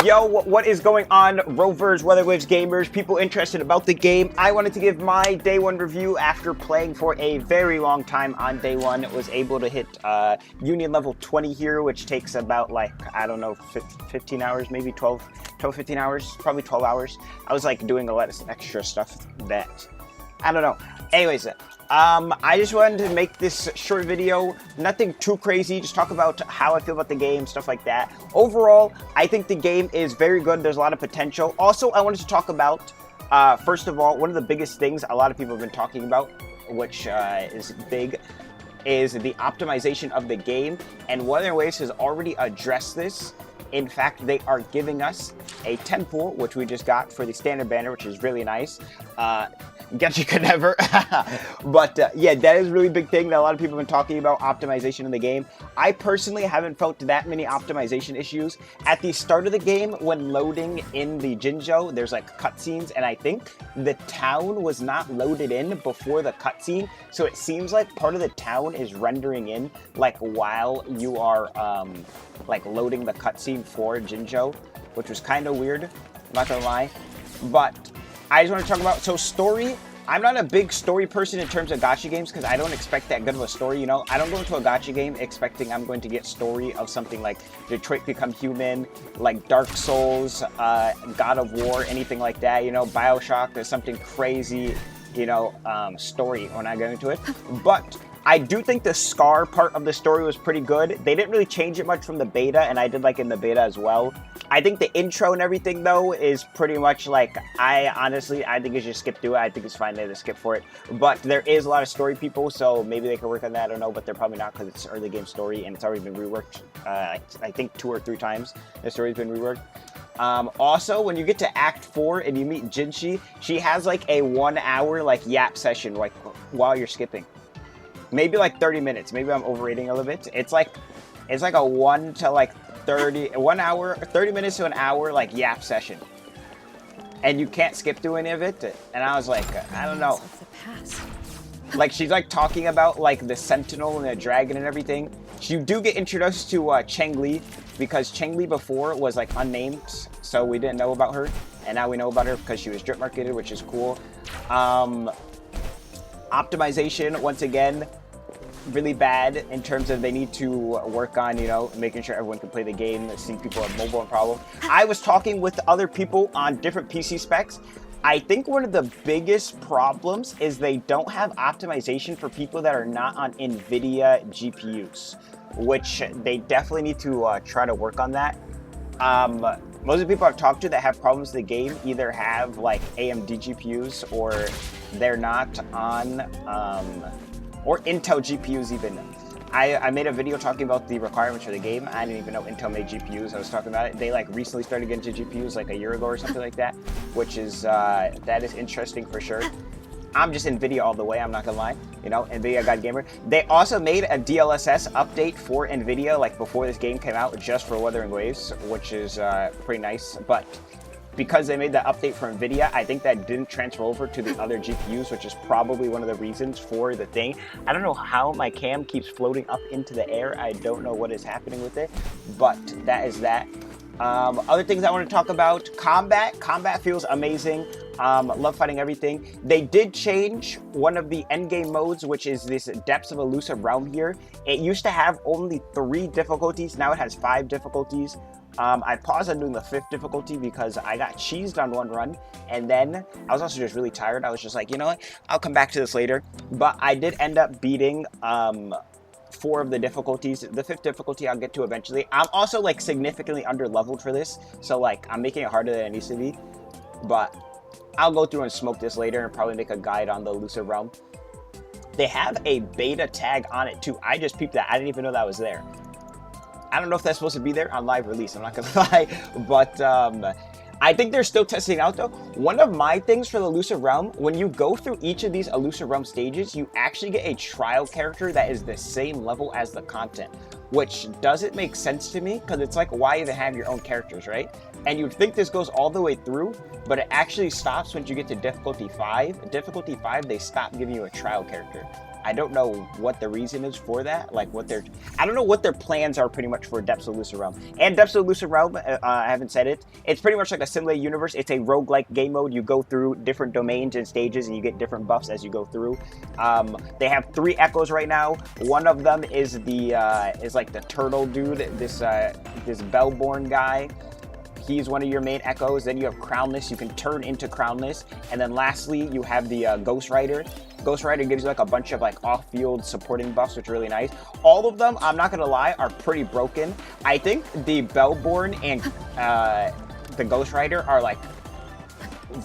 Yo, what is going on, Rovers, Weatherwaves gamers, people interested about the game? I wanted to give my day one review after playing for a very long time on day one. Was able to hit Union level 20 here, which takes about, like, I don't know, 15 hours, maybe 15 hours, probably 12 hours. I was, like, doing a lot of extra stuff that, I don't know. Anyways, I just wanted to make this short video, nothing too crazy, just talk about how I feel about the game, stuff like that. Overall, I think the game is very good, there's a lot of potential. Also, I wanted to talk about, first of all, one of the biggest things a lot of people have been talking about, which is big, is the optimization of the game, and Wuthering Waves has already addressed this. In fact, they are giving us a 10 pool, which we just got for the standard banner, which is really nice. Guess you could never. But yeah, that is a really big thing that a lot of people have been talking about, optimization in the game. I personally haven't felt that many optimization issues. At the start of the game, when loading in the Jinzhou, there's like cutscenes, and I think the town was not loaded in before the cutscene, so it seems like part of the town is rendering in like while you are like loading the cutscene for Jinzhou, which was kind of weird, I'm not gonna lie. But I just want to talk about, so story, I'm not a big story person in terms of gacha games because I don't expect that good of a story, you know? I don't go into a gacha game expecting I'm going to get story of something like Detroit Become Human, like Dark Souls, God of War, anything like that, you know? Bioshock, there's something crazy, you know, story when I go into it. But I do think the Scar part of the story was pretty good. They didn't really change it much from the beta, and I did like in the beta as well. I think the intro and everything, though, is pretty much like, honestly, I think you should skip through it. I think it's fine to skip for it. But there is a lot of story people, so maybe they could work on that. I don't know, but they're probably not because it's early game story, and it's already been reworked, I think 2 or 3 times. The story's been reworked. Also, when you get to Act 4 and you meet Jinshi, she has like a 1 hour like yap session like while you're skipping. Maybe like 30 minutes. Maybe I'm overrating a little bit. It's like a 1 to like 1 hour, 30 minutes to an hour like yap session. And you can't skip through any of it. And I was like, I don't know. Like she's like talking about like the Sentinel and the dragon and everything. You do get introduced to Cheng-Li because Cheng-Li before was like unnamed, so we didn't know about her. And now we know about her because she was drip marketed, which is cool. Optimization, once again, really bad in terms of they need to work on, you know, making sure everyone can play the game. Seeing people have mobile and problem. I was talking with other people on different PC specs. I think one of the biggest problems is they don't have optimization for people that are not on NVIDIA GPUs, which they definitely need to try to work on that. Most of the people I've talked to that have problems with the game either have like AMD GPUs or they're not on, or Intel GPUs even. I made a video talking about the requirements for the game. I didn't even know Intel made GPUs. I was talking about it. They like recently started getting to GPUs like a year ago or something like that, which is, that is interesting for sure. I'm just NVIDIA all the way, I'm not gonna lie. You know, NVIDIA God Gamer. They also made a DLSS update for NVIDIA like before this game came out just for Wuthering Waves, which is pretty nice. But because they made that update for NVIDIA, I think that didn't transfer over to the other GPUs, which is probably one of the reasons for the thing. I don't know how my cam keeps floating up into the air. I don't know what is happening with it, but that is that. Other things I want to talk about, combat. Combat feels amazing. Love fighting everything. They did change one of the endgame modes, which is this Depths of Elusive Realm here. It used to have only 3 difficulties. Now it has 5 difficulties. I paused on doing the 5th difficulty because I got cheesed on one run, and then I was also just really tired. I was just like, you know what, I'll come back to this later. But I did end up beating 4 of the difficulties. The 5th difficulty I'll get to eventually. I'm also like significantly under leveled for this, so like I'm making it harder than it needs to be. But I'll go through and smoke this later and probably make a guide on the Elusive Realm. They have a beta tag on it too. I just peeped that. I didn't even know that was there. I don't know if that's supposed to be there on live release, I'm not gonna lie, but I think they're still testing out though. One of my things for the Elusive Realm, when you go through each of these Elusive Realm stages, you actually get a trial character that is the same level as the content, which doesn't make sense to me because it's like, why even have your own characters, right? And you'd think this goes all the way through, but it actually stops once you get to difficulty 5. Difficulty 5, they stop giving you a trial character, I don't know what the reason is for that. Like I don't know what their plans are pretty much for Depths of Lucid Realm. And Depths of Lucid Realm, I haven't said it. It's pretty much like a simulated universe. It's a roguelike game mode. You go through different domains and stages, and you get different buffs as you go through. They have 3 echoes right now. One of them is like the turtle dude. This Bellborn guy. He's one of your main echoes. Then you have Crownless. You can turn into Crownless. And then lastly, you have the Ghost Rider. Ghost Rider gives you like a bunch of like off-field supporting buffs, which are really nice. All of them, I'm not gonna lie, are pretty broken. I think the Bellborn and the Ghost Rider are like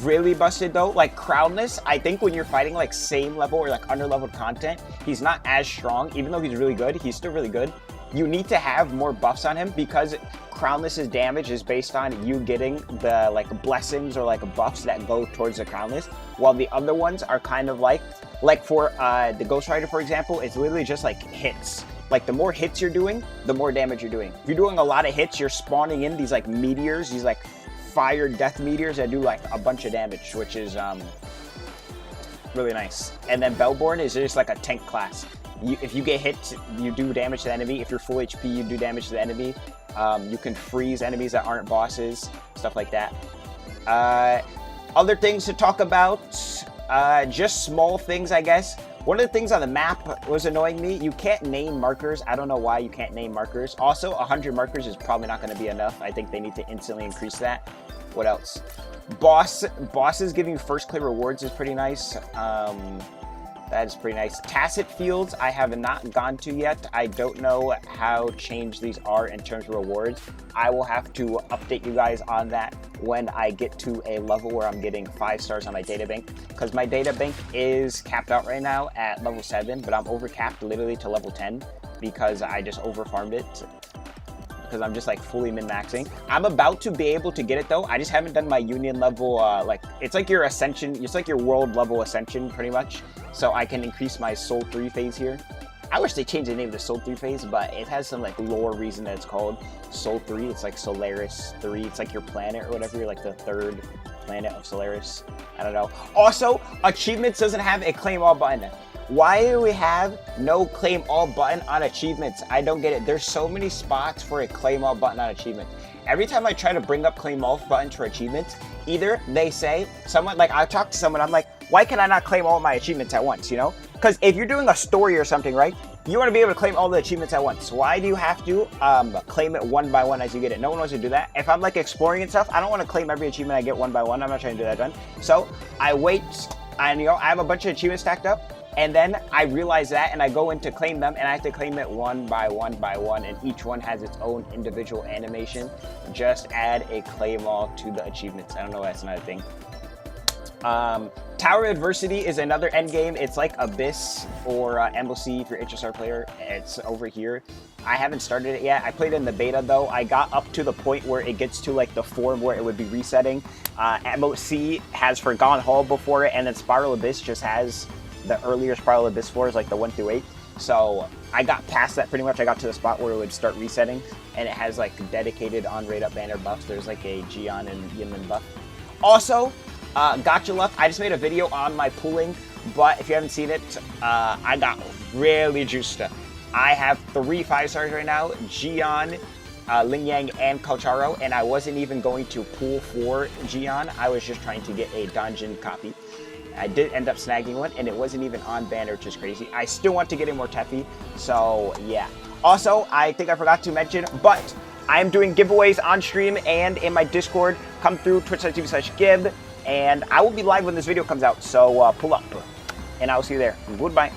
really busted though. Like Crownless, I think when you're fighting like same level or like under-leveled content, he's not as strong. Even though he's really good, he's still really good. You need to have more buffs on him because Crownless's damage is based on you getting the like blessings or like buffs that go towards the Crownless, while the other ones are kind of like for the Ghost Rider, for example, it's literally just like hits. Like the more hits you're doing, the more damage you're doing. If you're doing a lot of hits, you're spawning in these like meteors, these like fire death meteors that do like a bunch of damage, which is really nice. And then Bellborn is just like a tank class. If you get hit, you do damage to the enemy. If you're full HP, you do damage to the enemy. You can freeze enemies that aren't bosses, stuff like that. Other things to talk about, just small things, I guess. One of the things on the map was annoying me. You can't name markers. I don't know why you can't name markers. Also, 100 markers is probably not going to be enough. I think they need to instantly increase that. What else? Bosses giving you first clear rewards is pretty nice. That is pretty nice. Tacit fields, I have not gone to yet. I don't know how changed these are in terms of rewards. I will have to update you guys on that when I get to a level where I'm getting 5 stars on my data bank. Because my data bank is capped out right now at level 7, but I'm over capped literally to level 10 because I just over farmed it. Because I'm just like fully min-maxing. I'm about to be able to get it though. I just haven't done my union level, it's like your ascension, it's like your world level ascension pretty much. So I can increase my Soul 3 phase here. I wish they changed the name of the Soul 3 phase, but it has some like lore reason that it's called Soul 3. It's like Solaris 3. It's like your planet or whatever. You're like the 3rd planet of Solaris. I don't know. Also, achievements doesn't have a claim all button. Why do we have no claim all button on achievements? I don't get it. There's so many spots for a claim all button on achievements. Every time I try to bring up claim all buttons for achievements, either they say, someone, like I talked to someone, I'm like, why can I not claim all my achievements at once, you know? Because if you're doing a story or something, right, you want to be able to claim all the achievements at once. Why do you have to claim it one by one as you get it? No one wants to do that. If I'm like exploring and stuff, I don't want to claim every achievement I get one by one. I'm not trying to do that done. So I wait, and you know, I have a bunch of achievements stacked up. And then I realize that and I go in to claim them and I have to claim it one by one by one, and each one has its own individual animation. Just add a claim all to the achievements. I don't know, that's another thing. Tower Adversity is another endgame. It's like Abyss or Embassy if you're an HSR player. It's over here. I haven't started it yet. I played in the beta though. I got up to the point where it gets to like the form where it would be resetting. MOC has Forgotten Hall before it, and then Spiral Abyss just has the earlier Spiral Abyss floors, like the 1 through 8. So I got past that pretty much. I got to the spot where it would start resetting, and it has like dedicated on raid up banner buffs. There's like a Gion and Yinlin buff. Also, Gotcha Luck, I just made a video on my pooling, but if you haven't seen it, I got really juiced up. I have 3 5-stars right now, Gion, Ling Yang, and Kalcharo, and I wasn't even going to pool for Gion. I was just trying to get a dungeon copy. I did end up snagging one, and it wasn't even on banner, which is crazy. I still want to get in more Tefi, so yeah. Also, I think I forgot to mention, but I'm doing giveaways on stream and in my Discord. Come through twitch.tv/give, and I will be live when this video comes out, so pull up, and I will see you there. Goodbye.